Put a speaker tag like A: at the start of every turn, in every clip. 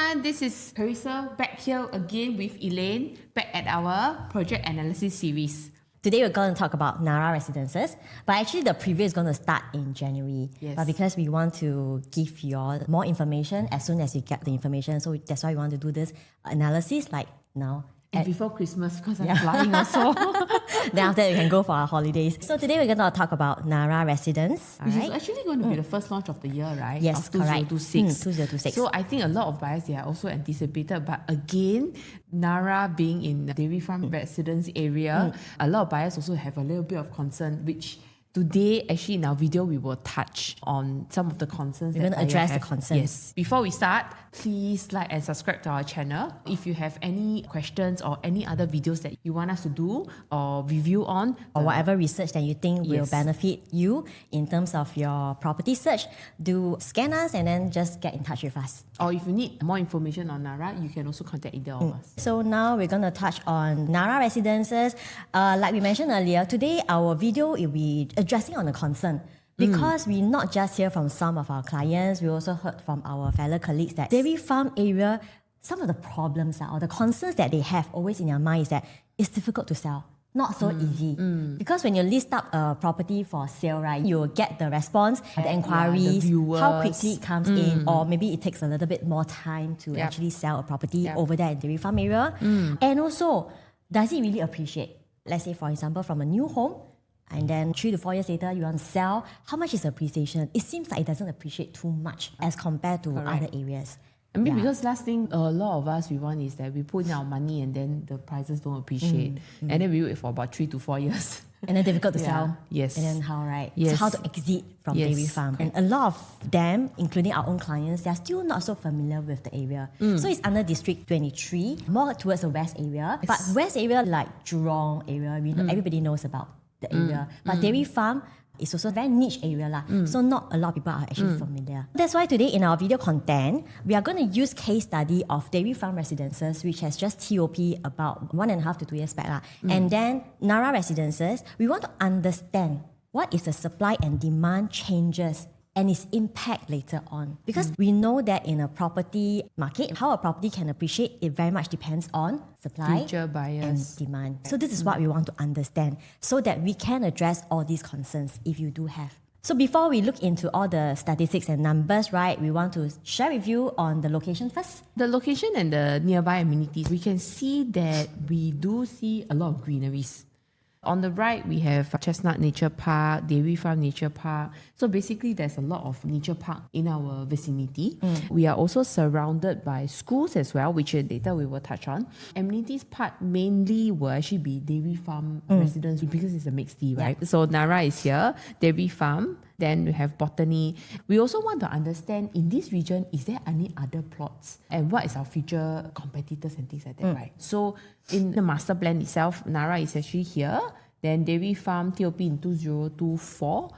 A: everyone, this is Carissa back here again with Elaine, back at our project analysis series.
B: Today we're going to talk about Narra Residences, but actually the preview is going to start in January.
A: Yes.
B: But because we want to give you all more information as soon as you get the information, so that's why we want to do this analysis like now.
A: And before Christmas, because I'm flying also.
B: Then after that, we can go for our holidays. So today we're going to talk about Narra Residence.
A: Which is actually going to be the first launch of the year, right?
B: Yes,
A: of
B: correct.
A: 2026.
B: 2026.
A: So I think a lot of buyers, they are also anticipated. But again, Narra being in the Dairy Farm residence area, a lot of buyers also have a little bit of concern, which today, actually, in our video, we will touch on some of the concerns.
B: We're going to address the concerns.
A: Yes. Before we start, please like and subscribe to our channel. If you have any questions or any other videos that you want us to do or review on,
B: or whatever research that you think will benefit you in terms of your property search, do scan us and then just get in touch with us.
A: Or if you need more information on Narra, you can also contact either of us.
B: So now we're going to touch on Narra Residences. Like we mentioned earlier, today our video will be addressing on a concern. Because we not just hear from some of our clients, we also heard from our fellow colleagues that dairy farm area, some of the problems or the concerns that they have always in their mind is that it's difficult to sell. Not so easy. Because when you list up a property for sale, right, you will get the response, the inquiries,
A: the
B: how quickly it comes in, or maybe it takes a little bit more time to actually sell a property over there in the dairy farm area. And also, does it really appreciate? Let's say, for example, from a new home, and then 3 to 4 years later, you want to sell, how much is the appreciation? It seems like it doesn't appreciate too much as compared to other areas.
A: I mean, because last thing a lot of us we want is that we put in our money and then the prices don't appreciate. And then we wait for about 3 to 4 years.
B: And then difficult to sell.
A: Yes.
B: And then how, right?
A: Yes.
B: So how to exit from dairy farm. And a lot of them, including our own clients, they are still not so familiar with the area. So it's under District 23, more towards the west area. But west area like Jurong area, we know, everybody knows about the area. But dairy farm is also a very niche area. So not a lot of people are actually familiar. That's why today in our video content, we are going to use case study of Dairy Farm Residences, which has just TOP about 1.5 to 2 years back. And then Narra Residences, we want to understand what is the supply and demand changes and its impact later on. Because we know that in a property market, how a property can appreciate, it very much depends on supply
A: Future buyers.
B: and demand. So this is what we want to understand so that we can address all these concerns if you do have. So before we look into all the statistics and numbers, right, we want to share with you on the location first.
A: The location and the nearby amenities, we can see that we do see a lot of greeneries. On the right, we have Chestnut Nature Park, Dairy Farm Nature Park. So basically, there's a lot of nature park in our vicinity. We are also surrounded by schools as well, which later we will touch on. Amenities part mainly will actually be Dairy Farm residents because it's a mixed D, right? So Narra is here, Dairy Farm. Then we have botany. We also want to understand in this region, is there any other plots? And what is our future competitors and things like that, right? So in the master plan itself, Narra is actually here. Then Dairy Farm, TOP in 2024.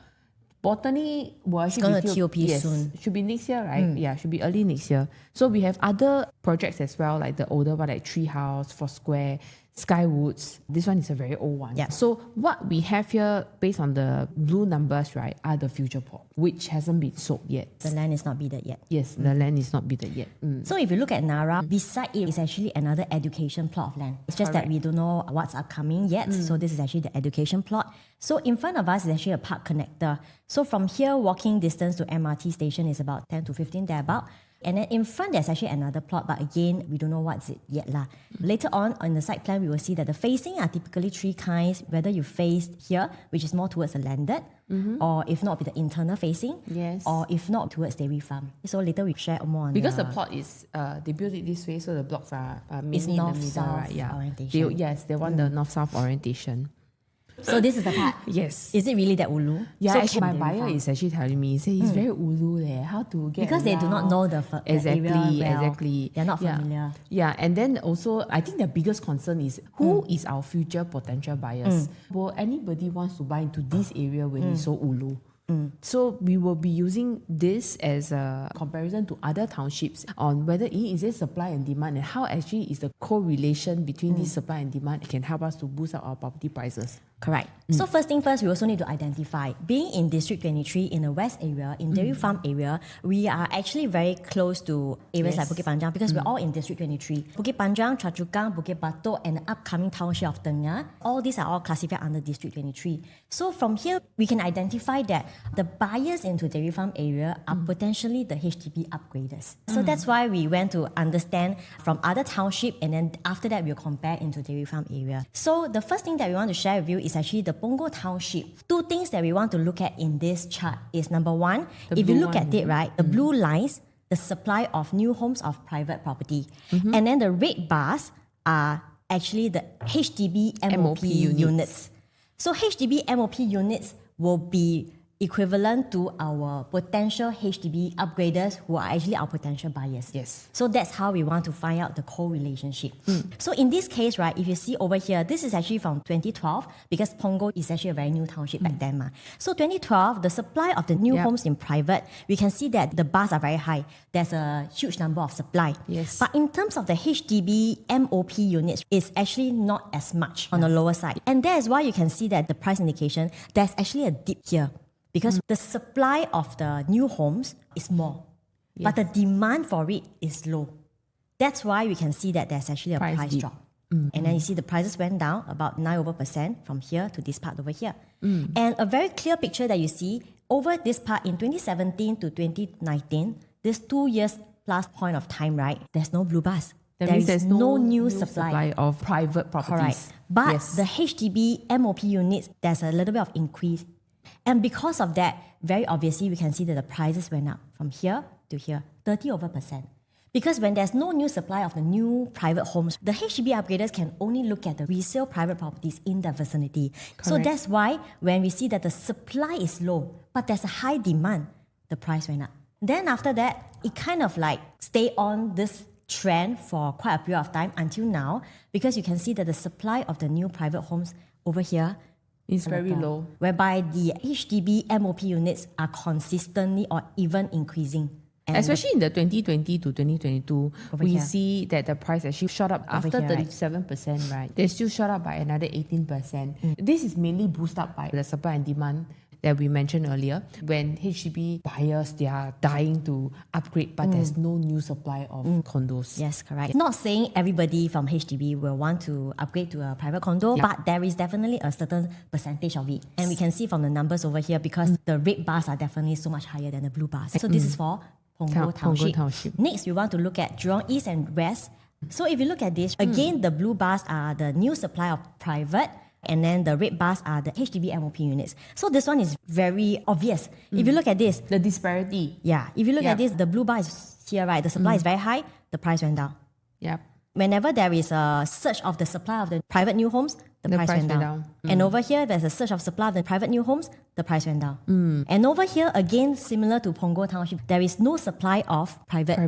A: Botany will actually
B: be TOP soon.
A: Should be next year, right? Yeah, should be early next year. So we have other projects as well, like the older one, like Treehouse, Foursquare, Skywoods. This one is a very old one.
B: Yeah.
A: So what we have here, based on the blue numbers, right, are the future plot, which hasn't been sold yet.
B: The land is not bidded yet.
A: Yes, the land is not bidded yet.
B: So if you look at Narra, beside it is actually another education plot of land. It's just that we don't know what's upcoming yet. So this is actually the education plot. So in front of us is actually a park connector. So from here, walking distance to MRT station is about 10 to 15 thereabout. And then in front, there's actually another plot, but again, we don't know what's it yet. Later on the site plan, we will see that the facing are typically 3 kinds, whether you face here, which is more towards the landed, or if not, with the internal facing, or if not, towards dairy farm. So later we share more on
A: because the plot is, they built it this way, so the blocks are mainly in the middle, right? Yeah.
B: Orientation.
A: They want the north-south orientation.
B: So this is the part.
A: Yes.
B: Is it really that ulu?
A: Yeah,
B: so
A: actually, my buyer is actually telling me, say it's very ulu there. How to get
B: because they do not know the area well.
A: Exactly.
B: They're not familiar.
A: Yeah, and then also, I think the biggest concern is who is our future potential buyers? Will anybody wants to buy into this area when it's so ulu? So we will be using this as a comparison to other townships on whether is there supply and demand and how actually is the correlation between this supply and demand can help us to boost up our property prices.
B: Correct. So first thing first, we also need to identify. Being in District 23 in the west area, in Dairy Farm area, we are actually very close to areas like Bukit Panjang because we're all in District 23. Bukit Panjang, Choa Chu Kang, Bukit Batok, and the upcoming township of Tengah, all these are all classified under District 23. So from here, we can identify that the buyers into Dairy Farm area are potentially the HDB upgraders. So that's why we went to understand from other township, and then after that, we'll compare into Dairy Farm area. So the first thing that we want to share with you is actually the Punggol Township. Two things that we want to look at in this chart is number one, if you look at it, right, the blue lines, the supply of new homes of private property. And then the red bars are actually the HDB MOP units. So HDB MOP units will be equivalent to our potential HDB upgraders who are actually our potential buyers.
A: Yes.
B: So that's how we want to find out the correlationship. So in this case, right, if you see over here, this is actually from 2012 because Punggol is actually a very new township back then. So 2012, the supply of the new homes in private, we can see that the bars are very high. There's a huge number of supply.
A: Yes.
B: But in terms of the HDB MOP units, it's actually not as much on the lower side. And that is why you can see that the price indication, there's actually a dip here. Because the supply of the new homes is more, but the demand for it is low. That's why we can see that there's actually a price drop. And then you see the prices went down about 9% from here to this part over here. And a very clear picture that you see over this part in 2017 to 2019, this 2 years plus point of time, right? There's no blue bars. There's no new supply
A: of private properties.
B: Correct. But the HDB MOP units, there's a little bit of increase. And because of that, very obviously, we can see that the prices went up from here to here, 30%. Because when there's no new supply of the new private homes, the HDB upgraders can only look at the resale private properties in their vicinity. Correct. So that's why when we see that the supply is low, but there's a high demand, the price went up. Then after that, it kind of like stay on this trend for quite a period of time until now, because you can see that the supply of the new private homes over here
A: is very low,
B: whereby the HDB MOP units are consistently or even increasing. And
A: especially in the 2020 to 2022, we
B: here.
A: see that the price actually shot up after
B: here,
A: 37%, right? They still shot up by another 18%. This is mainly boosted up by the supply and demand that we mentioned earlier. When HDB buyers, they are dying to upgrade, but there's no new supply of condos.
B: Yes, correct. Not saying everybody from HDB will want to upgrade to a private condo, but there is definitely a certain percentage of it. And we can see from the numbers over here because the red bars are definitely so much higher than the blue bars. So this is for Punggol Township. Next, we want to look at Jurong East and West. So if you look at this, again, the blue bars are the new supply of private, and then the red bars are the HDB MOP units. So this one is very obvious. If you look at this,
A: The disparity.
B: if you look at this, the blue bar is here, right? The supply is very high, the price went down.
A: Yep.
B: Whenever there is a surge of the supply of the private new homes, the price went down. And over here, there's a surge of supply of the private new homes, the price went down. And over here, again, similar to Punggol Township, there is no supply of private.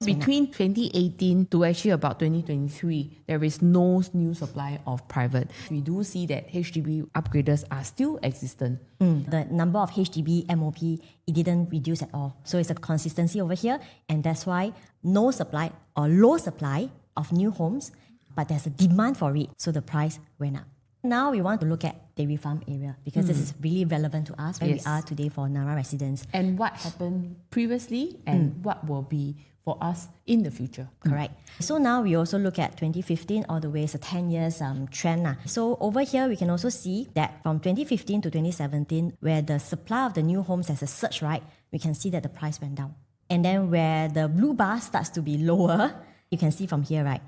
A: Between 2018 to actually about 2023, there is no new supply of private. We do see that HDB upgraders are still existent.
B: The number of HDB MOP, it didn't reduce at all. So it's a consistency over here, and that's why no supply or low supply of new homes, but there's a demand for it, so the price went up. Now we want to look at Dairy Farm area because this is really relevant to us where we are today for Narra Residents.
A: And what happened previously and what will be for us in the future.
B: Correct. So now we also look at 2015 all the way, it's a 10 years trend. So over here, we can also see that from 2015 to 2017, where the supply of the new homes has a surge, right, we can see that the price went down. And then where the blue bar starts to be lower, you can see from here, right,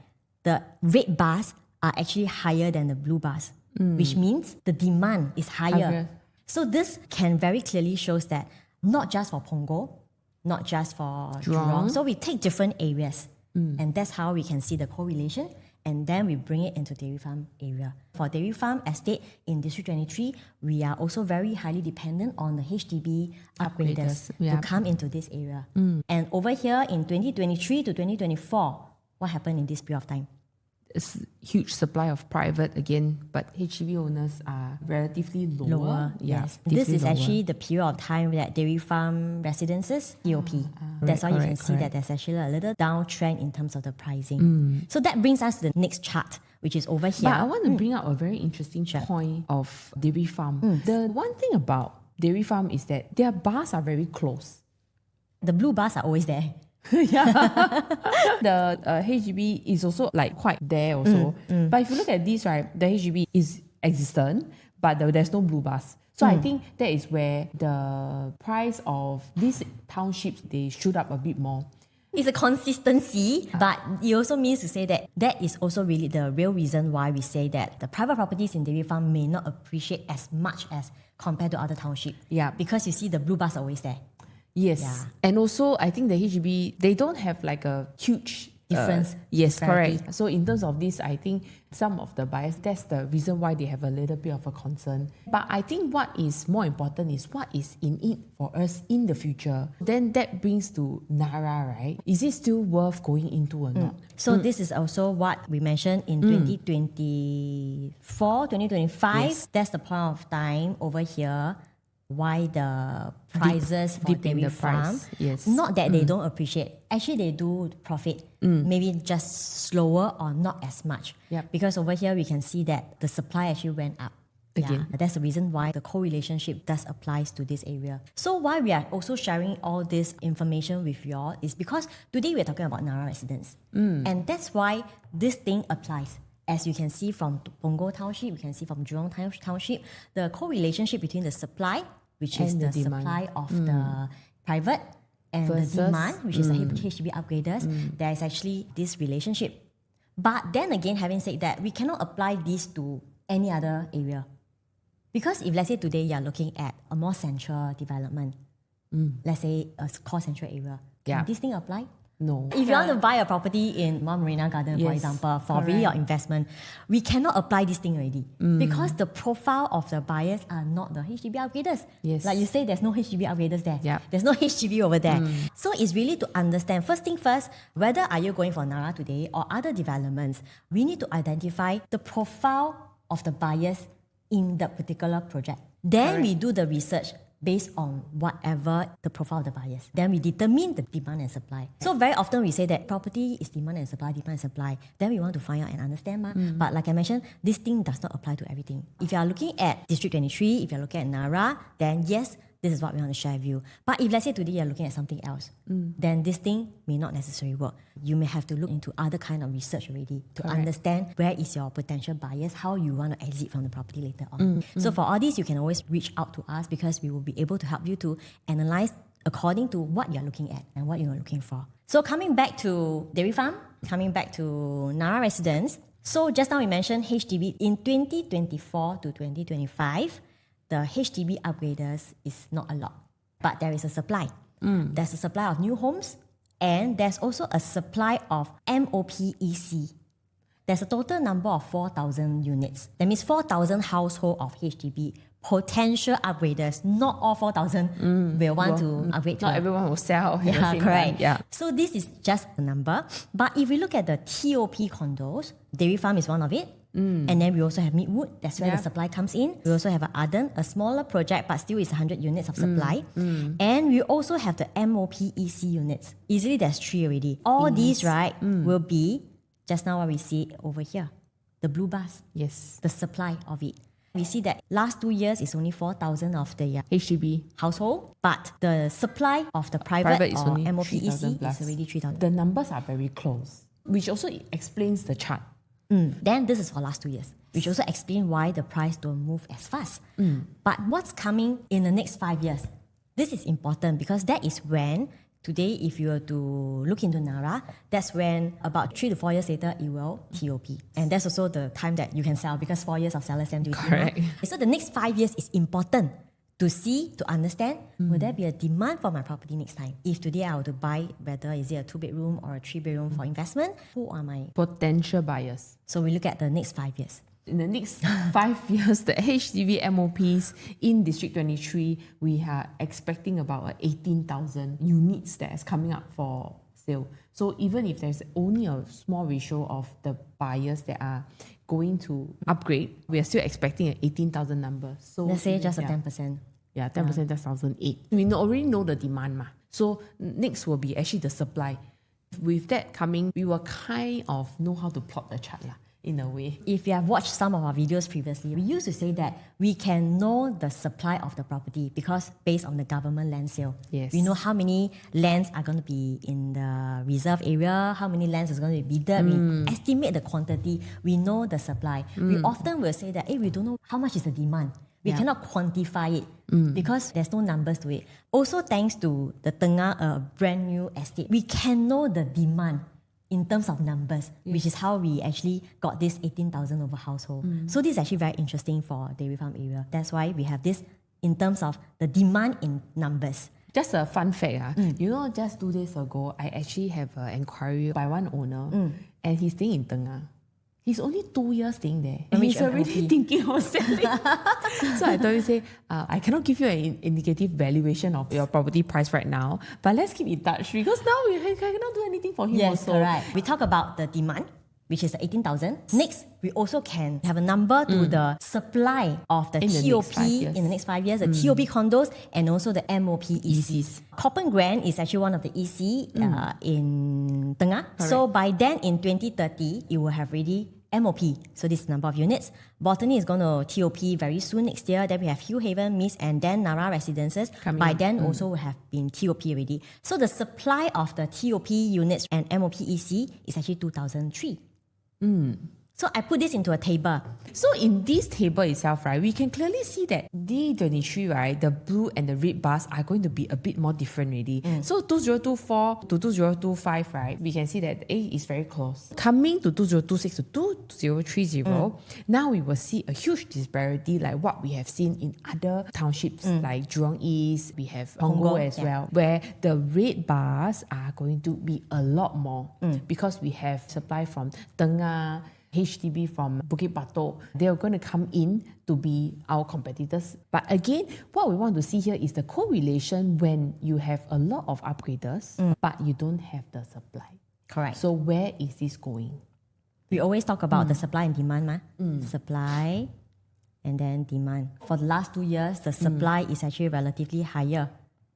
B: the red bars are actually higher than the blue bars, which means the demand is higher. So this can very clearly shows that not just for Punggol, not just for Jurong. So we take different areas and that's how we can see the correlation, and then we bring it into Dairy Farm area. For Dairy Farm estate in District 23, we are also very highly dependent on the HDB upgraders to come into this area. And over here in 2023 to 2024, what happened in this period of time?
A: huge supply of private again, but HDB owners are relatively lower.
B: Yes. This is actually the period of time that dairy farm residences, EOP. That's why you can see that there's actually a little downtrend in terms of the pricing. So that brings us to the next chart, which is over here.
A: But I want to bring up a very interesting point of dairy farm. The one thing about dairy farm is that their bars are very close.
B: The blue bars are always there.
A: The HDB is also like quite there also. But if you look at this, right, the HDB is existent, but there's no blue bars. So I think that is where the price of these townships, they shoot up a bit more.
B: It's a consistency, but it also means to say that that is also really the real reason why we say that the private properties in dairy farm may not appreciate as much as compared to other townships.
A: Yeah.
B: Because you see the blue bars are always there.
A: Yes.
B: Yeah.
A: And also, I think the HDB, they don't have like a huge
B: difference.
A: Yes,
B: disparity.
A: correct. So in terms of this, I think some of the buyers, that's the reason why they have a little bit of a concern. But I think what is more important is what is in it for us in the future. Then that brings to Narra, right? Is it still worth going into or not?
B: So this is also what we mentioned in 2024, 2025.
A: Yes.
B: That's the point of time over here why the prices for
A: dip in
B: dairy
A: the
B: farm,
A: price. Yes.
B: not that they don't appreciate. Actually, they do profit, maybe just slower or not as much.
A: Yep.
B: Because over here, we can see that the supply actually went up.
A: Again.
B: Yeah, that's the reason why the correlationship does applies to this area. So why we are also sharing all this information with you all is because today we are talking about Narra residents. And that's why this thing applies. As you can see from Punggol Township, you can see from Jurong Township, the correlationship between the supply, which is
A: And
B: the
A: the demand.
B: supply of the private, and
A: Versus,
B: the demand, which is the HDB upgraders, there is actually this relationship. But then again, having said that, we cannot apply this to any other area. Because if let's say today you are looking at a more central development, let's say a core central area,
A: Yeah.
B: can this thing apply?
A: No.
B: If you want to buy a property in Mount Marina Garden, for
A: Yes,
B: example, for really your investment, we cannot apply this thing already because the profile of the buyers are not the HDB upgraders.
A: Yes.
B: Like you say, there's no HDB upgraders there.
A: Yep.
B: There's no HDB over there. So it's really to understand, first thing first, whether are you going for Narra today or other developments, we need to identify the profile of the buyers in that particular project. Then we do the research based on whatever the profile of the buyers. Then we determine the demand and supply. So very often we say that property is demand and supply, demand and supply. Then we want to find out and understand. But like I mentioned, this thing does not apply to everything. If you are looking at District 23, if you are looking at Narra, then yes, this is what we want to share with you. But if let's say today you're looking at something else, then this thing may not necessarily work. You may have to look into other kind of research already to understand where is your potential buyers, how you want to exit from the property later on. So for all this, you can always reach out to us because we will be able to help you to analyze according to what you're looking at and what you're looking for. So coming back to dairy farm, coming back to Narra residents. So just now we mentioned HDB in 2024 to 2025, the HDB upgraders is not a lot, but there is a supply. There's a supply of new homes, and there's also a supply of MOPEC. There's a total number of 4,000 units. That means 4,000 household of HDB potential upgraders. Not all 4,000 will want to upgrade.
A: Not everyone will sell at the
B: Yeah,
A: same
B: correct.
A: time. Yeah.
B: So this is just a number. But if we look at the TOP condos, dairy farm is one of it. And then we also have Midwood. That's where the supply comes in. We also have Arden, a smaller project, but still is 100 units of supply. And we also have the MOPEC units. Easily there's 3 already. All these, right, will be just now what we see over here. The blue bars,
A: Yes.
B: the supply of it. We see that last 2 years is only 4,000 of the
A: HDB.
B: household, but the supply of the private
A: is
B: or
A: only
B: MOPEC
A: 3,000
B: is
A: plus.
B: already 3,000.
A: The numbers are very close, which also explains the chart.
B: Then this is for last 2 years, which also explains why the price don't move as fast. But what's coming in the next 5 years? This is important because that is when, today if you were to look into Narra, that's when about 3 to 4 years later it will TOP. And that's also the time that you can sell because 4 years of seller stamp duty.
A: Correct.
B: So the next 5 years is important to see, to understand, will there be a demand for my property next time? If today I were to buy, whether is it a 2-bedroom or a 3-bedroom for investment, who are my...
A: Potential buyers.
B: So we look at the next 5 years.
A: In the next 5 years, the HDB MOPs in District 23, we are expecting about 18,000 units that is coming up for sale. So even if there's only a small ratio of the buyers that are going to upgrade, we are still expecting an 18,000 number. So
B: let's say just a 10%.
A: Yeah, 10%, that's 1,008. We already know the demand. So next will be actually the supply. With that coming, we will kind of know how to plot the chart in a way.
B: If you have watched some of our videos previously, we used to say that we can know the supply of the property because based on the government land sale.
A: Yes.
B: We know how many lands are going to be in the reserve area, how many lands is going to be bidded. We estimate the quantity. We know the supply. We often will say that, we don't know how much is the demand. We cannot quantify it because there's no numbers to it. Also, thanks to the Tengah, a brand new estate, we can know the demand in terms of numbers, which is how we actually got this 18,000 over household. So this is actually very interesting for Dairy Farm area. That's why we have this in terms of the demand in numbers.
A: Just a fun fact, just 2 days ago, I actually have an inquiry by one owner and he's staying in Tengah. He's only 2 years staying there. And he's already thinking of selling. So I told you, I cannot give you an indicative valuation of your property price right now, but let's keep in touch because now we cannot do anything for him
B: yes,
A: also.
B: Correct. We talk about the demand, which is the 18,000. Next, we also can have a number to the supply of the TOP in the next 5 years, the TOP condos and also the MOP ECs. Copper Grand is actually one of the EC in Tengah. Correct. So by then in 2030, it will have already MOP, so this is the number of units. Botany is going to TOP very soon next year. Then we have Hill Haven, Miss, and then Narra Residences. By then also will have been TOP already. So the supply of the TOP units and MOP EC is actually 2003. So I put this into a table.
A: So in this table itself, right, we can clearly see that D23, right, the blue and the red bars are going to be a bit more different already. So 2024 to 2025, right, we can see that A is very close. Coming to 2026 to 2030, now we will see a huge disparity like what we have seen in other townships like Jurong East, we have Punggol as well, where the red bars are going to be a lot more because we have supply from Tengah, HDB from Bukit Batok, they are going to come in to be our competitors. But again, what we want to see here is the correlation when you have a lot of upgraders, but you don't have the supply.
B: Correct.
A: So where is this going?
B: We always talk about the supply and demand. Supply and then demand. For the last 2 years, the supply is actually relatively higher.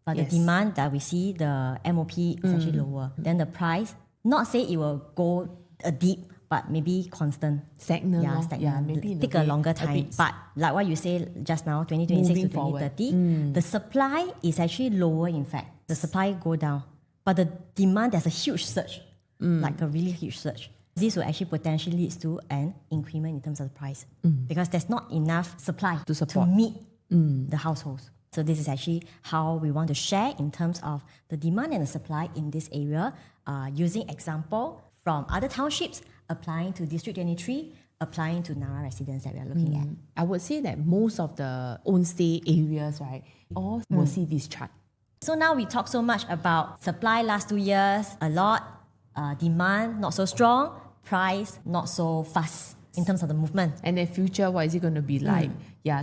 B: But the demand that we see, the MOP is actually lower. Then the price, not say it will go a deep, but maybe constant.
A: Stagnant.
B: Stagnant.
A: Maybe
B: take a longer time. But like what you say just now, 2026 to 2030, the supply is actually lower in fact. The supply go down. But the demand, there's a huge surge, like a really huge surge. This will actually potentially lead to an increment in terms of the price because there's not enough supply to meet the households. So this is actually how we want to share in terms of the demand and the supply in this area, using example from other townships, applying to District 23, applying to Narra Residence that we are looking at.
A: I would say that most of the own stay areas, right, all will see this chart.
B: So now we talk so much about supply last 2 years, a lot, demand not so strong, price not so fast in terms of the movement.
A: And then future, what is it going to be like?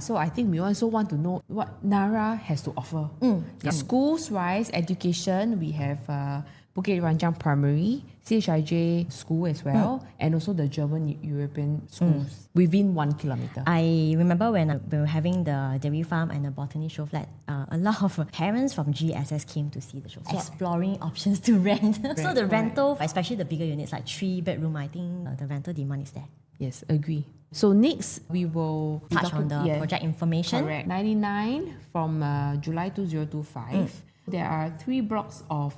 A: So I think we also want to know what Narra has to offer. Schools-wise, education, we have Bukit Ranjang Primary, CHIJ school as well, and also the German European schools within 1 kilometer.
B: I remember when we were having the dairy farm and the botany show flat, a lot of parents from GSS came to see the show, exploring options to rent. So the rental, especially the bigger units like 3-bedroom, I think the rental demand is there.
A: Yes, agree. So next, we will
B: touch on the project information.
A: Correct. 99 from July 2025. There are 3 blocks of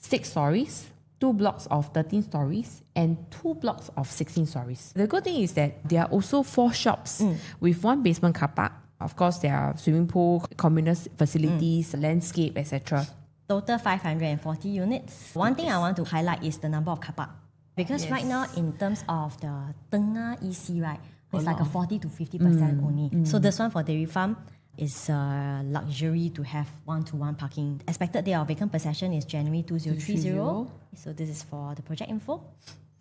A: 6 stories, 2 blocks of 13 stories, and 2 blocks of 16 stories. The good thing is that there are also 4 shops with 1 basement car park. Of course, there are swimming pool, communal facilities, landscape, etc.
B: Total 540 units. One thing I want to highlight is the number of car park. Because right now, in terms of the Tengah EC, right, it's like a 40 to 50% only. So this one for dairy farm is a luxury to have 1-to-1 parking. Expected date of vacant possession is January 2030. So this is for the project info.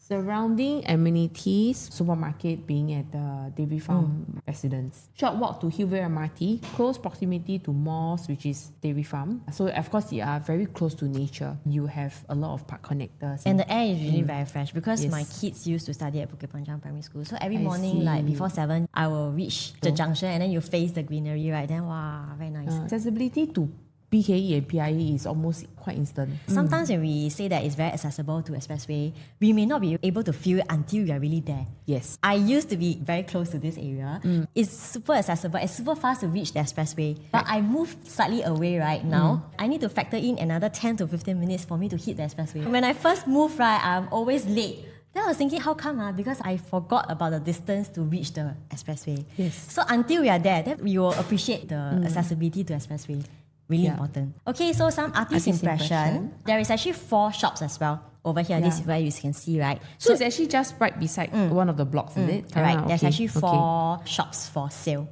A: Surrounding amenities, supermarket being at the Dairy Farm residence. Short walk to Hillville MRT, close proximity to malls, which is Dairy Farm. So of course you are very close to nature. You have a lot of park connectors.
B: And the air is really very fresh because my kids used to study at Bukit Panjang Primary School. So every morning, like before 7, I will reach the junction and then you face the greenery, right? Then wow, very nice.
A: Accessibility to BKE and PIE is almost quite instant.
B: Sometimes when we say that it's very accessible to expressway, we may not be able to feel it until we are really there.
A: Yes.
B: I used to be very close to this area. It's super accessible. It's super fast to reach the expressway. But I moved slightly away right now. I need to factor in another 10 to 15 minutes for me to hit the expressway. When I first moved, right, I'm always late. Then I was thinking, how come? Because I forgot about the distance to reach the expressway.
A: Yes.
B: So until we are there, then we will appreciate the accessibility to expressway. Really important. Okay, so some artist impression. There is actually 4 shops as well. Over here, this is where you can see, right?
A: So it's actually just right beside one of the blocks, is it?
B: Correct. There's actually 4 shops for sale.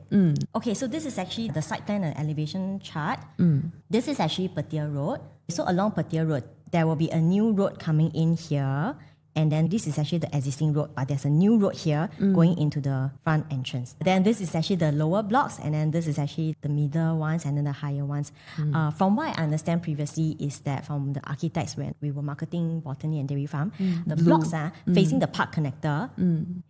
B: Okay, so this is actually the site plan and elevation chart. This is actually Petir Road. So along Petir Road, there will be a new road coming in here. And then this is actually the existing road, but there's a new road here going into the front entrance. Then this is actually the lower blocks, and then this is actually the middle ones, and then the higher ones. From what I understand previously is that from the architects when we were marketing Botany and Dairy Farm, the blocks facing the park connector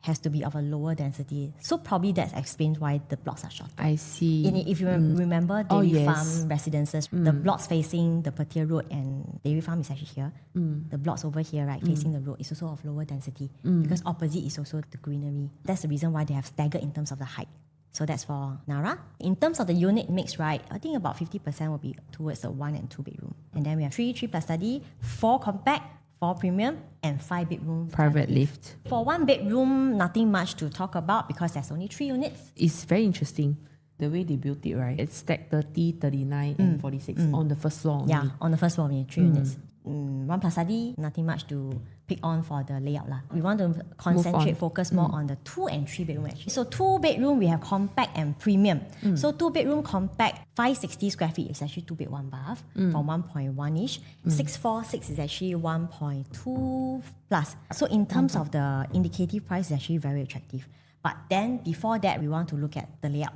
B: has to be of a lower density. So probably that explains why the blocks are shorter.
A: I see.
B: If you remember Dairy Farm Residences, the blocks facing the Petir Road and Dairy Farm is actually here. The blocks over here, right, facing the road is also of lower density because opposite is also the greenery. That's the reason why they have staggered in terms of the height. So that's for Narra. In terms of the unit mix, right, I think about 50% will be towards the 1 and 2 bedroom. And then we have 3 plus study, 4 compact, 4 premium, and 5 bedroom
A: private lift.
B: For 1 bedroom, nothing much to talk about because there's only 3 units.
A: It's very interesting. The way they built it, right? It's stacked 30, 39, and 46 on the first floor only.
B: Yeah, on the first floor only, 3 units. 1 plus study, nothing much to pick on for the layout lah. We want to concentrate, focus more on the 2 and 3 bedroom actually. So 2 bedroom, we have compact and premium. So 2 bedroom compact, 560 square feet is actually 2 bed 1 bath for 1.1-ish. 646 is actually 1.2 plus. So in terms of the indicative price, it's actually very attractive. But then before that, we want to look at the layout.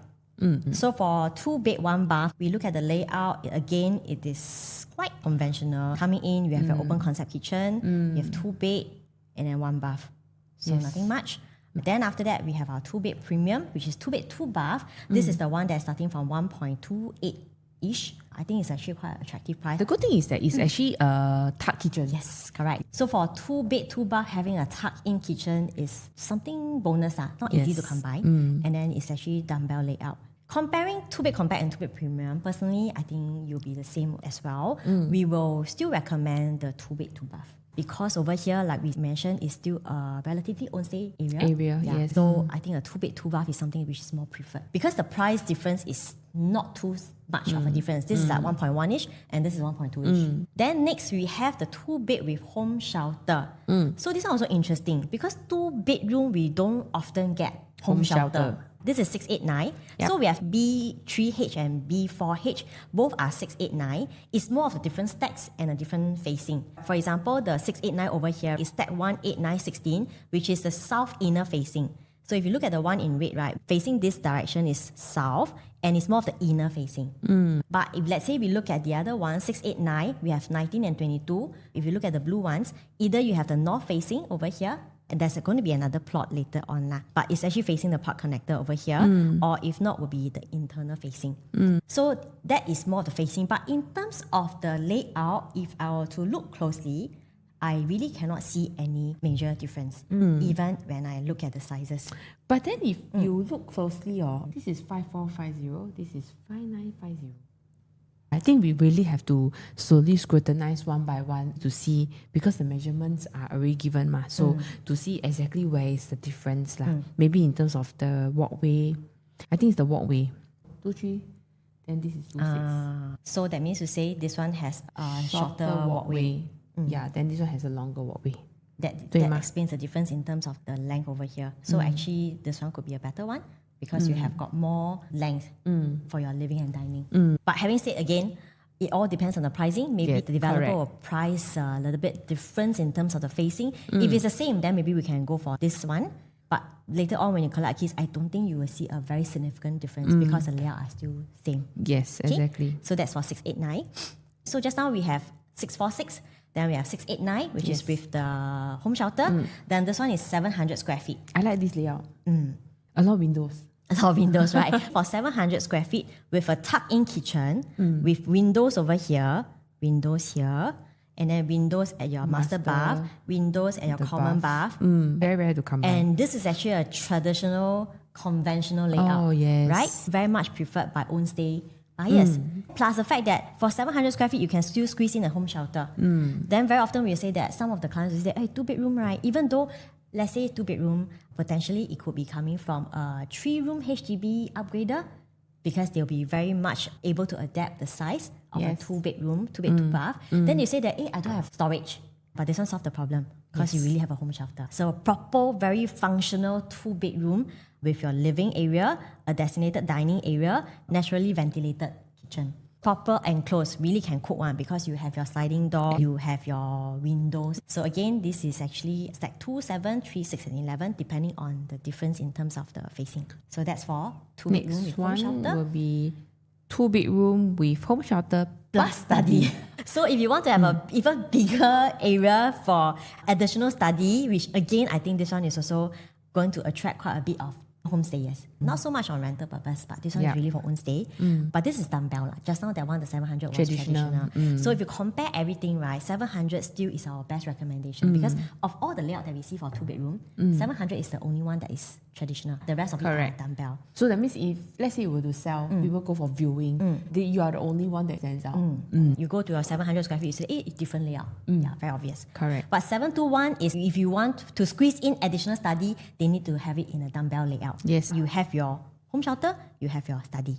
B: So for 2 bed 1 bath, we look at the layout. Again, it is quite conventional. Coming in, we have an open concept kitchen. We have 2 bed and then 1 bath. So nothing much. Then after that, we have our 2 bed premium, which is 2 bed 2 bath. This is the one that's starting from 1.28-ish. I think it's actually quite an attractive price.
A: The good thing is that it's actually a tuck kitchen.
B: Yes, correct. So for 2 bed 2 bath, having a tuck-in kitchen is something bonus, not easy to come by. And then it's actually dumbbell layout. Comparing 2 bed compact and 2 bed premium, personally, I think you'll be the same as well. We will still recommend the 2 bed 2 bath. Because over here, like we mentioned, is still a relatively own stay area.
A: Yes.
B: So I think a 2 bed 2 bath is something which is more preferred. Because the price difference is not too much of a difference. This is at 1.1-ish and this is 1.2-ish. Then next we have the 2 bed with home shelter. So this is also interesting because 2 bedroom we don't often get home shelter. This is 689. So we have B3H and B4H. Both are 689. It's more of the different stacks and a different facing. For example, the 689 over here is stack 18916, which is the south inner facing. So if you look at the one in red, right, facing this direction is south and it's more of the inner facing. But if let's say we look at the other one, 689, we have 19 and 22. If you look at the blue ones, either you have the north facing over here, and there's going to be another plot later on. But it's actually facing the park connector over here. Or if not, will be the internal facing. So that is more the facing. But in terms of the layout, if I were to look closely, I really cannot see any major difference, even when I look at the sizes.
A: But then if you look closely, this is 5450, this is 5950. I think we really have to slowly scrutinize one by one to see, because the measurements are already given, so to see exactly where is the difference. Maybe in terms of the walkway, I think it's the walkway. 23, then this is 26.
B: So that means to say this one has a shorter walkway.
A: Yeah, then this one has a longer walkway.
B: That explains the difference in terms of the length over here. So actually, this one could be a better one because you have got more length for your living and dining. But having said again, It all depends on the pricing. Maybe the developer
A: correct.
B: will price a little bit different in terms of the facing. If it's the same, then maybe we can go for this one. But later on, when you collect keys, I don't think you will see a very significant difference because the layout are still same.
A: Yes, exactly.
B: So that's for 689. So just now we have 646. Then we have 689, which is with the home shelter. Then this one is 700 square feet.
A: I like this layout. A lot of windows.
B: A lot of windows, right? For 700 square feet with a tuck-in kitchen, with windows over here, windows here, and then windows at your master bath, windows at your common bath.
A: Very rare to come by.
B: And this is actually a traditional, conventional layout.
A: Oh, yes.
B: Right? Very much preferred by own stay buyers. Plus the fact that for 700 square feet, you can still squeeze in a home shelter. Then very often we'll say that some of the clients will say, hey, 2-bedroom, right? Even though, let's say 2-bedroom, potentially it could be coming from a 3-room HDB upgrader because they'll be very much able to adapt the size of a 2-bedroom, 2-bed, 2-bath. Then you say that, hey, I don't have storage. But this one solves the problem because you really have a home shelter. So a proper, very functional 2-bedroom with your living area, a designated dining area, naturally ventilated kitchen. Proper enclosed, really can cook one because you have your sliding door, you have your windows. So again, this is actually stack 2, 7, 3, 6, and 11, depending on the difference in terms of the facing. So that's for 2-bedroom with home shelter.
A: Next one will be 2-bedroom with home shelter
B: plus study. So if you want to have an even bigger area for additional study, which again, I think this one is also going to attract quite a bit of homestayers. Not so much on rental purpose, but this one is really for own stay. But this is dumbbell. Just now that one, the 700 was traditional. So if you compare everything, right, 700 still is our best recommendation because of all the layout that we see for 2-bedroom, 700 is the only one that is traditional. The rest of it are dumbbell.
A: So that means if, let's say you were to sell, people go for viewing, you are the only one that stands out.
B: You go to your 700 square feet, you say, hey, it's different layout. Yeah, very obvious.
A: Correct.
B: But 721 is if you want to squeeze in additional study, they need to have it in a dumbbell layout.
A: Yes.
B: You have your home shelter, you have your study.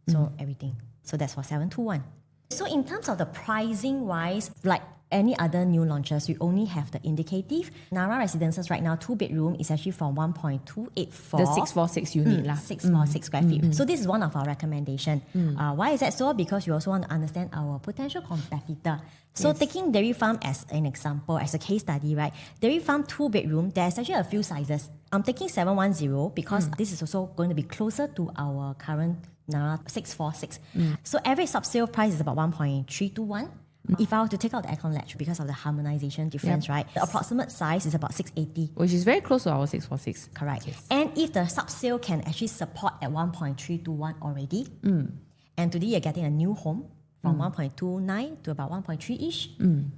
B: So everything. So that's for 721. So in terms of the pricing wise, like any other new launches, we only have the indicative. Narra Residences right now, 2-bedroom is actually from 1.284.
A: The 646 unit lah.
B: 646 square feet. So this is one of our recommendation. Why is that so? Because we also want to understand our potential competitor. So taking Dairy Farm as an example, as a case study, right? Dairy Farm 2-bedroom, there's actually a few sizes. I'm taking 710 because this is also going to be closer to our current Narra 646. So average sub-sale price is about 1.321. If I were to take out the aircon latch because of the harmonization difference, right? The approximate size is about 680.
A: Which is very close to our 646.
B: Correct. Yes. And if the sub-sale can actually support at 1.321 already, and today you're getting a new home from 1.29 to about 1.3-ish,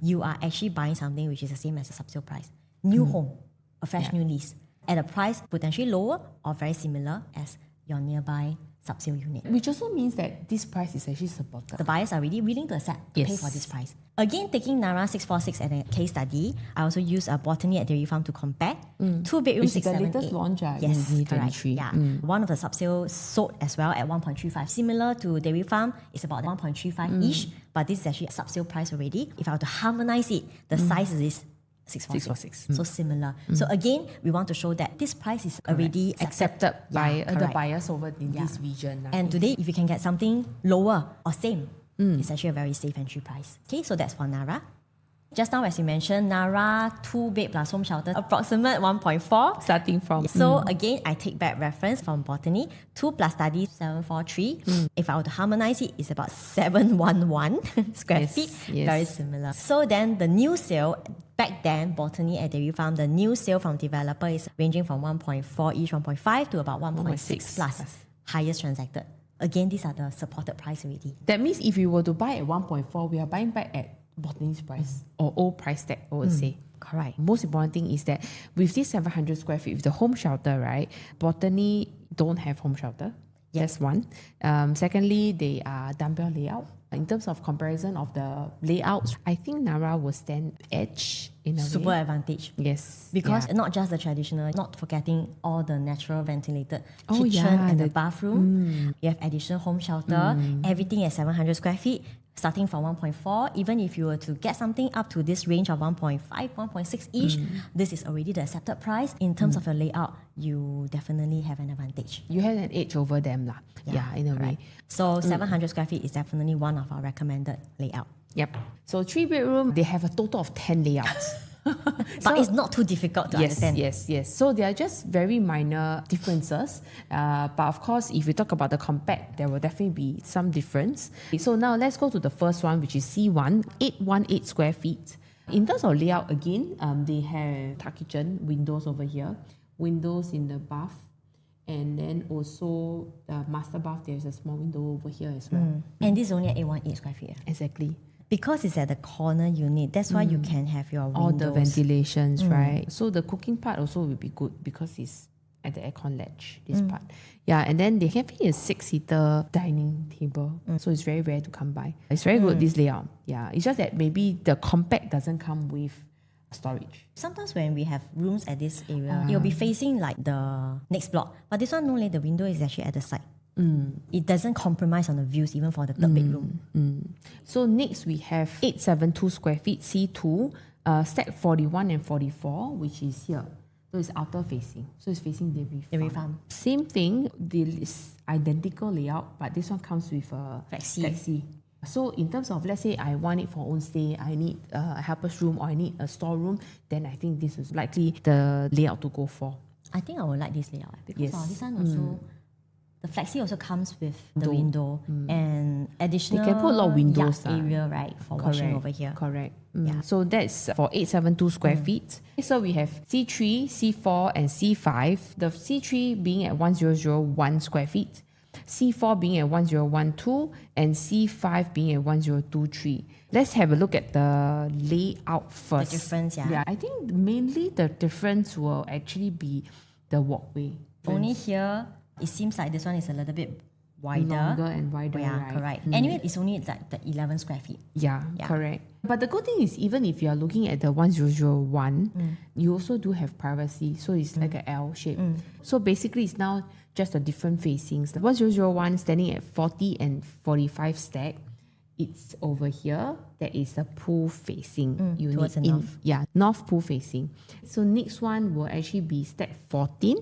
B: you are actually buying something which is the same as the sub-sale price. New home, a fresh new lease, at a price potentially lower or very similar as your nearby sub-sale unit.
A: Which also means that this price is actually supported.
B: The buyers are really willing to accept to pay for this price. Again, taking Narra 646 as a case study, I also use a Botany at Dairy Farm to compare. 2-bedroom,
A: Which is the
B: 678.
A: latest launch
B: Yes,
A: in
B: correct.
A: 2023.
B: Yeah. One of the sub-sales sold as well at 1.35. Similar to Dairy Farm, it's about 1.35-ish, but this is actually a sub-sale price already. If I were to harmonize it, the size is 646. So similar. So again, we want to show that this price is already
A: accepted by the
B: correct.
A: buyers over in this region.
B: And today, if you can get something lower or same, it's actually a very safe entry price. Okay, so that's for Narra. Just now, as you mentioned, Narra 2-bed plus home shelter, approximate 1.4.
A: Starting from.
B: So again, I take back reference from Botany. 2 plus study, 743. If I were to harmonize it, it's about 711 square feet. Very similar. So then the new sale, back then, Botany at Dairy Farm, the new sale from developer is ranging from 1.4-ish, 1.5 to about 1.6 plus. Highest transacted. Again, these are the supported price already.
A: That means if you were to buy at 1.4, we are buying back at Botany's price or old price tag, I would say.
B: Correct.
A: Most important thing is that with this 700 square feet, with the home shelter, right? Botany don't have home shelter. That's one. Secondly, they are dumbbell layout. In terms of comparison of the layouts, I think Narra will stand edge in a
B: Super
A: way.
B: advantage.
A: Yes.
B: Because not just the traditional, not forgetting all the natural ventilated kitchen and the bathroom. You have additional home shelter, everything at 700 square feet. starting from 1.4, even if you were to get something up to this range of 1.5, 1.6-ish, this is already the accepted price. In terms of your layout, you definitely have an advantage.
A: You have an edge over them lah. Yeah, in a way.
B: So 700 square feet is definitely one of our recommended layout.
A: Yep. So 3-bedroom, they have a total of 10 layouts.
B: But it's not too difficult to understand.
A: Yes. So they are just very minor differences. But of course, if you talk about the compact, there will definitely be some difference. So now let's go to the first one, which is C1, 818 square feet. In terms of layout, again, they have tuck kitchen, windows over here, windows in the bath, and then also the master bath, there's a small window over here as well.
B: And this is only at 818 square feet.
A: Exactly.
B: Because it's at the corner unit, that's why you can have your windows.
A: All the ventilations, right? So the cooking part also will be good because it's at the aircon ledge, this part. Yeah, and then they have a 6-seater dining table. So it's very rare to come by. It's very good, this layout. Yeah, it's just that maybe the compact doesn't come with storage.
B: Sometimes when we have rooms at this area, it'll be facing like the next block. But this one, no, the window is actually at the side. It doesn't compromise on the views even for the third bedroom.
A: So next we have 872 square feet, C2, stack 41 and 44, which is here. So it's outer facing. So it's facing dairy farm. Same thing, this identical layout, but this one comes with a flexi. So in terms of, let's say I want it for own stay, I need a helper's room or I need a storeroom, then I think this is likely the layout to go for.
B: I think I would like this layout because this one also... The flexi also comes with the window and additional
A: they can put a lot of windows
B: area, right, for washing over here.
A: Correct. Yeah. So that's for 872 square feet. So we have C3, C4 and C5. The C3 being at 1001 square feet, C4 being at 1012 and C5 being at 1023. Let's have a look at the layout first.
B: The difference,
A: Yeah, I think mainly the difference will actually be the walkway.
B: Only here, it seems like this one is a little bit wider.
A: Longer and wider, right?
B: Correct. Anyway, it's only like the 11 square feet.
A: Yeah, correct. But the good thing is, even if you are looking at the 1001, you also do have privacy. So it's like an L shape. So basically, it's now just the different facings. The 1001 standing at 40 and 45 stack. It's over here. That is the pool facing unit.
B: Towards the north.
A: North pool facing. So next one will actually be stack 14.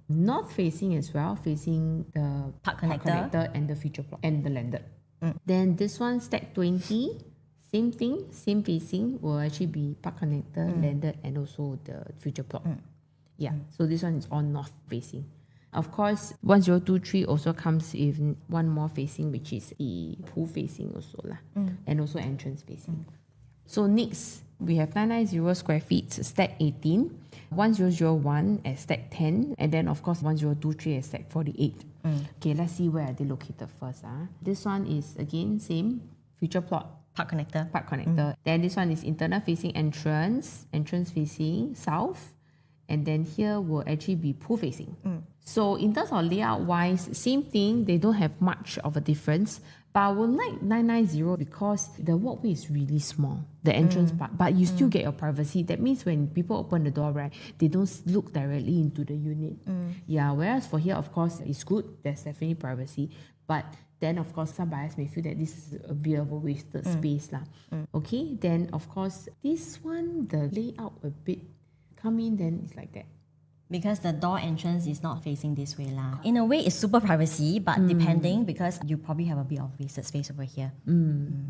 A: North facing as well, facing the
B: park connector
A: and the future block and the landed. Then this one, stack 20, same thing, same facing, will actually be park connector, landed, and also the future block. So this one is all north facing. Of course, 1023 also comes in one more facing, which is the pool facing also and also entrance facing. So next, we have 990 square feet, stack 18, 1001 at stack 10, and then of course 1023 at stack 48. Okay, let's see where are they located first. This one is again same, future plot.
B: Park connector.
A: Then this one is internal facing entrance facing south, and then here will actually be pool facing. So in terms of layout wise, same thing, they don't have much of a difference. But I would like 990 because the walkway is really small, the entrance part, but you still get your privacy. That means when people open the door, right, they don't look directly into the unit. Whereas for here, of course, it's good. There's definitely privacy. But then, of course, some buyers may feel that this is a bit of a wasted space. Okay, then, of course, this one, the layout a bit come in, then it's like that.
B: Because the door entrance is not facing this way. In a way, it's super privacy, but depending, because you probably have a bit of wasted space over here.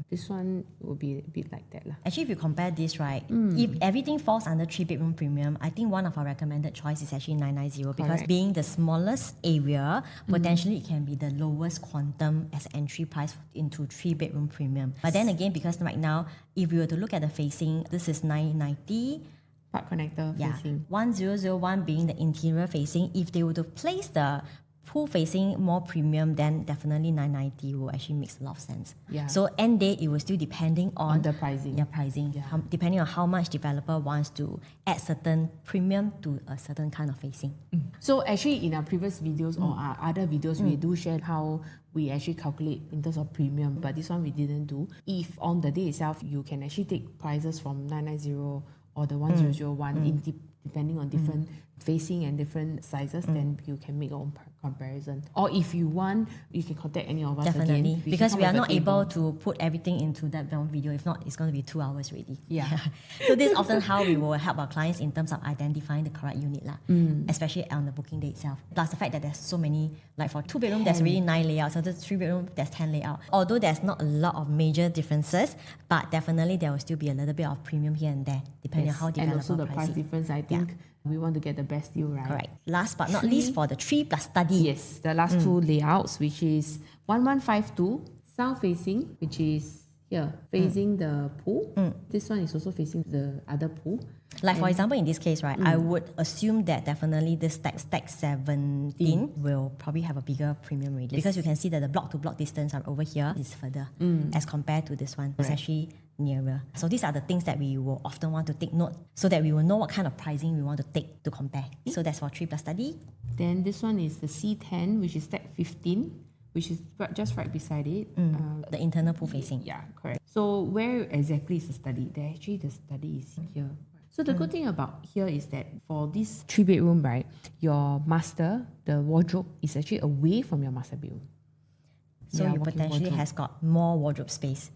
A: This one will be a bit like that.
B: Actually, if you compare this, right, if everything falls under 3-bedroom premium, I think one of our recommended choice is actually 990 because being the smallest area, potentially it can be the lowest quantum as entry price into 3-bedroom premium. But then again, because right now, if we were to look at the facing, this is 990,
A: park connector facing.
B: 1001 being the interior facing. If they were to place the pool facing more premium, then definitely 990 will actually make a lot of sense. So end day, it will still depending on
A: the pricing.
B: Depending on how much developer wants to add certain premium to a certain kind of facing.
A: So actually in our previous videos or our other videos, we do share how we actually calculate in terms of premium, but this one we didn't do. If on the day itself, you can actually take prices from 990 or the 1001, depending on different facing and different sizes, then you can make your own comparison. Or if you want, you can contact any of us
B: Definitely.
A: again.
B: Because we are not able to put everything into that one video. If not, it's going to be 2 hours already.
A: Yeah.
B: So this is often how we will help our clients in terms of identifying the correct unit, especially on the booking day itself. Plus the fact that there's so many, like for 2-bedroom, there's really 9 layouts. So the 3-bedroom, there's 10 layouts. Although there's not a lot of major differences, but definitely there will still be a little bit of premium here and there, depending on how developer
A: and also the
B: price
A: price
B: it.
A: difference, I think we want to get the best deal, right?
B: Correct. Last but not least, for the 3 plus study.
A: Yes, the last 2 layouts, which is 1152 south facing, which is here, facing the pool. This one is also facing the other pool.
B: Like for example, in this case, right, I would assume that definitely this stack 17 will probably have a bigger premium radius because you can see that the block to block distance over here is further as compared to this one. It's actually nearer. So these are the things that we will often want to take note so that we will know what kind of pricing we want to take to compare. So that's for 3 plus study.
A: Then this one is the C10, which is stack 15, which is just right beside it.
B: The internal pool facing.
A: Yeah, correct. So where exactly is the study? Actually, the study is here. So the good thing about here is that for this 3-bedroom, right, your master, the wardrobe is actually away from your master bedroom.
B: So you potentially has got more wardrobe space.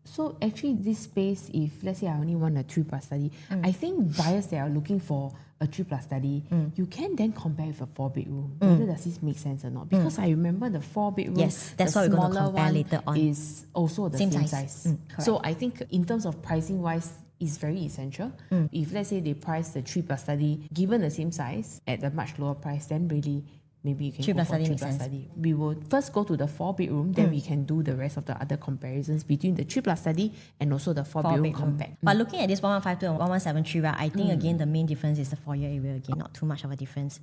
A: So actually this space, if let's say I only want a 3 plus study, I think buyers that are looking for a 3 plus study, you can then compare with a 4-bedroom. Whether does this make sense or not? Because I remember the 4-bedroom,
B: yes, that's
A: the
B: what we're going to
A: smaller
B: compare
A: one
B: later on.
A: is also the same size.
B: Correct.
A: So I think in terms of pricing wise, is very essential. If let's say they price the 3 plus study given the same size at a much lower price, then really maybe you can
B: 3
A: go
B: plus
A: for
B: study
A: 3
B: makes
A: plus
B: sense.
A: study. We will first go to the 4-bedroom, then we can do the rest of the other comparisons between the 3 plus study and also the 4-bedroom compact.
B: But looking at this 1152 and 1173, right, I think again the main difference is the foyer area again. Not too much of a difference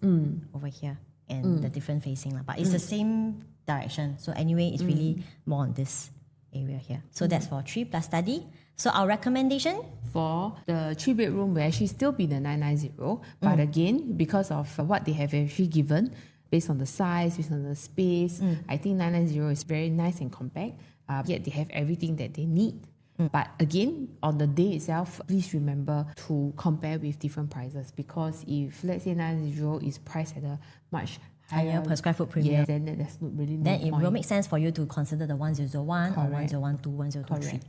B: over here and the different facing. But it's the same direction. So anyway, it's really more on this area here. So that's for 3 plus study. So our recommendation
A: for the 3-bedroom will actually still be the 990, but again, because of what they have actually given, based on the size, based on the space, I think 990 is very nice and compact, yet they have everything that they need. But again, on the day itself, please remember to compare with different prices, because if let's say 990 is priced at a much
B: higher per square foot premium,
A: then that's really no
B: then it
A: point.
B: will make sense for you to consider the 1001 or 1012, 1023.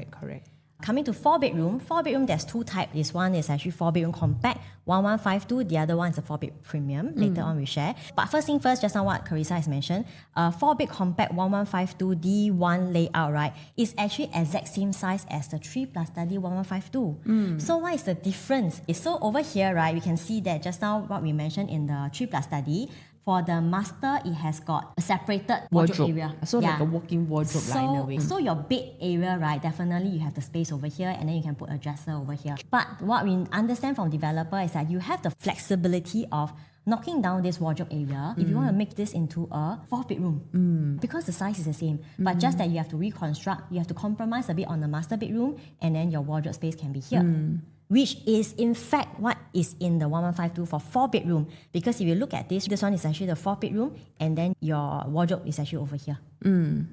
A: Correct.
B: Coming to 4-bedroom, there's 2 types. This one is actually 4-bedroom compact, 1152. The other one is a 4-bed premium. Later on we share. But first thing first, just now what Carissa has mentioned, 4-bed compact 1152 D1 layout, right, is actually exact same size as the 3 plus study 1152. So what is the difference? So over here, right, we can see that just now what we mentioned in the 3 plus study, for the master, it has got a separated wardrobe area.
A: So like a walk-in wardrobe in a way.
B: So your bed area, right, definitely you have the space over here and then you can put a dresser over here. But what we understand from developer is that you have the flexibility of knocking down this wardrobe area if you want to make this into a 4-bedroom. Because the size is the same. But just that you have to reconstruct, you have to compromise a bit on the master bedroom and then your wardrobe space can be here. Which is in fact what is in the 1152 for 4-bedroom. Because if you look at this one is actually the 4-bedroom and then your wardrobe is actually over here.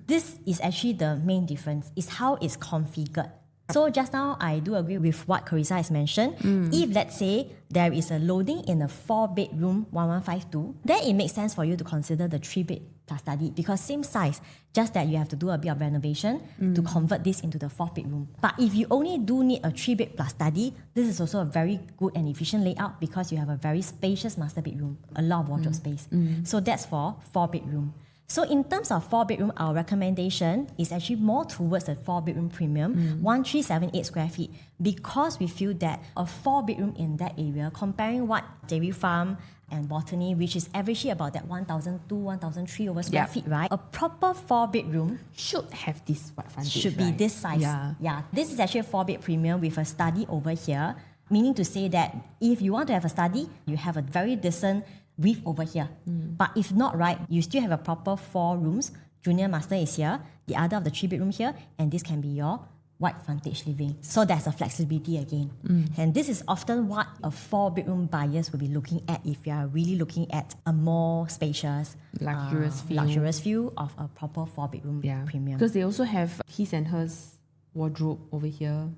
B: This is actually the main difference, is how it's configured. So just now, I do agree with what Carissa has mentioned. If let's say there is a loading in a 4-bedroom 1152, then it makes sense for you to consider the 3-bed plus study because same size, just that you have to do a bit of renovation to convert this into the 4-bedroom. But if you only do need a 3-bed plus study, this is also a very good and efficient layout because you have a very spacious master bedroom, a lot of wardrobe space. So that's for 4-bedroom. So in terms of 4-bedroom, our recommendation is actually more towards the 4-bedroom premium, 1378 square feet, because we feel that a 4-bedroom in that area, comparing what Dairy Farm and Botany, which is averagely about that 1,200, 1,300 over square feet, right? A proper 4-bedroom
A: should have this frontage,
B: should be this size. Yeah. This is actually a 4-bed premium with a study over here, meaning to say that if you want to have a study, you have a very decent width over here. But if not, right, you still have a proper 4 rooms. Junior master is here, the other of the 3-bedroom here, and this can be your wide frontage living. So there's a flexibility again. And this is often what a 4-bedroom buyers will be looking at if you are really looking at a more spacious, luxurious view of a proper 4-bedroom premium.
A: Because they also have his and hers wardrobe over here.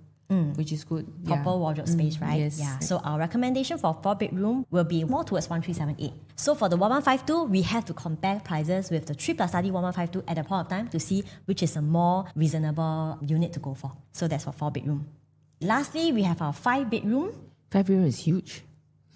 A: which is good.
B: Proper wardrobe space, right?
A: Yes.
B: Yeah. So our recommendation for 4-bedroom will be more towards 1378. So for the 1152, we have to compare prices with the 3+ study 1152 at a point of time to see which is a more reasonable unit to go for. So that's for 4-bedroom. Lastly, we have our 5-bedroom.
A: 5-bedroom is huge.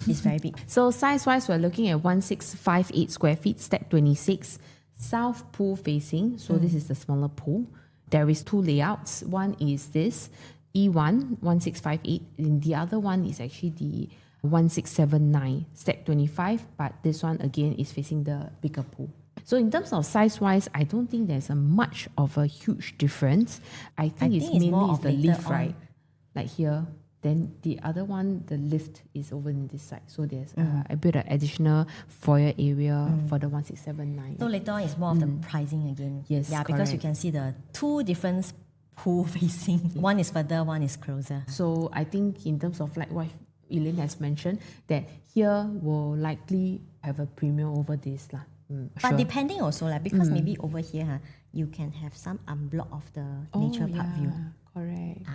B: It's very big.
A: So size-wise, we're looking at 1658 square feet, stack 26, south pool facing. So this is the smaller pool. There is 2 layouts. One is this E1 1658, and the other one is actually the 1679 stack 25. But this one again is facing the bigger pool. So in terms of size-wise, I don't think there's a much of a huge difference. I think it's mainly the lift, right? Like here. Then the other one, the lift is over in this side. So there's a bit of additional foyer area for the 1679.
B: So later on, it's more of the pricing again.
A: Yes,
B: yeah, because you can see the 2 different pool facing. One is further, one is closer.
A: So I think in terms of like what Elaine has mentioned, that here will likely have a premium over this.
B: But depending also, because maybe over here, you can have some unblock of the nature park view.
A: Correct.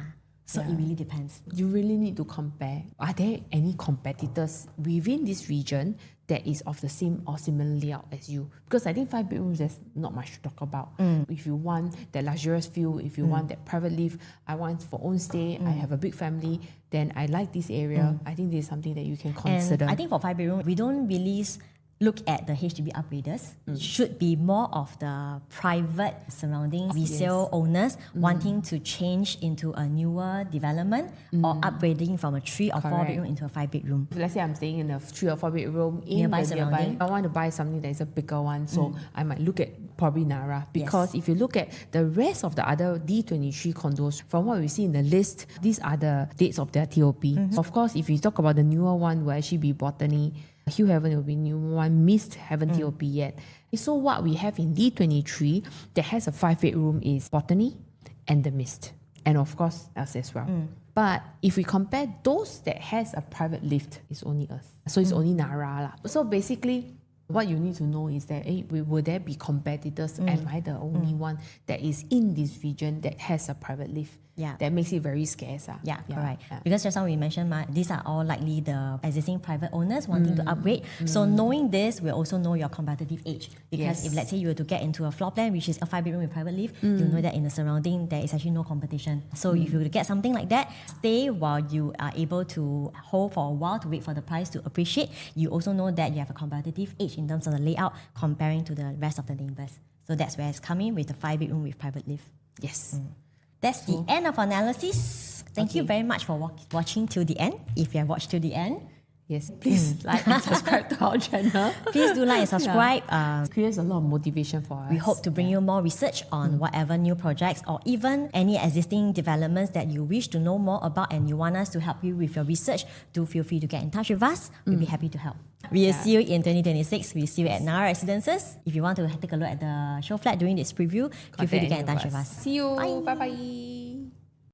B: So it really depends.
A: You really need to compare. Are there any competitors within this region that is of the same or similar layout as you? Because I think 5 bedrooms, there's not much to talk about. If you want that luxurious feel, if you want that private lift, I want for own stay, I have a big family, then I like this area. I think this is something that you can consider.
B: And I think for 5 bedroom, we don't really look at the HDB upgraders. Should be more of the private surrounding resale owners wanting to change into a newer development or upgrading from a 3 or 4 bedroom into a 5 bedroom.
A: Let's say I'm staying in a 3 or 4 bedroom in
B: Nearby
A: the nearby.
B: surrounding.
A: I want to buy something that is a bigger one, so I might look at probably Narra, because if you look at the rest of the other D23 condos, from what we see in the list, these are the dates of their TOP. Of course, if you talk about the newer one, will actually be Botany. Hill Haven will be new one. Mist haven't TOP yet. So what we have in D23 that has a 5 bedroom is Botany and the Mist, and of course us as well. But if we compare those that has a private lift, it's only us. So it's only Narra. So basically, what you need to know is that will there be competitors? Am I the only one that is in this region that has a private lift?
B: Yeah.
A: That makes it very scarce.
B: Correct. Because just now we mentioned, these are all likely the existing private owners wanting to upgrade. So knowing this, we also know your competitive edge. Because if let's say you were to get into a floor plan, which is a 5 bedroom with private lift, you know that in the surrounding, there is actually no competition. So if you were to get something like that, stay while you are able to hold for a while to wait for the price to appreciate. You also know that you have a competitive edge in terms of the layout comparing to the rest of the neighbors. So that's where it's coming with the 5 bedroom with private lift.
A: Yes.
B: That's the end of analysis. Thank you very much for watching till the end. If you have watched till the end,
A: yes, please like and subscribe to our channel.
B: Please do like and subscribe.
A: It creates a lot of motivation for us.
B: We hope to bring you more research on whatever new projects or even any existing developments that you wish to know more about and you want us to help you with your research. Do feel free to get in touch with us. We'll be happy to help. We'll see you in 2026. We'll see you at Narra Residences. If you want to take a look at the show flat during this preview, feel free to get in touch with us.
A: See you. Bye bye.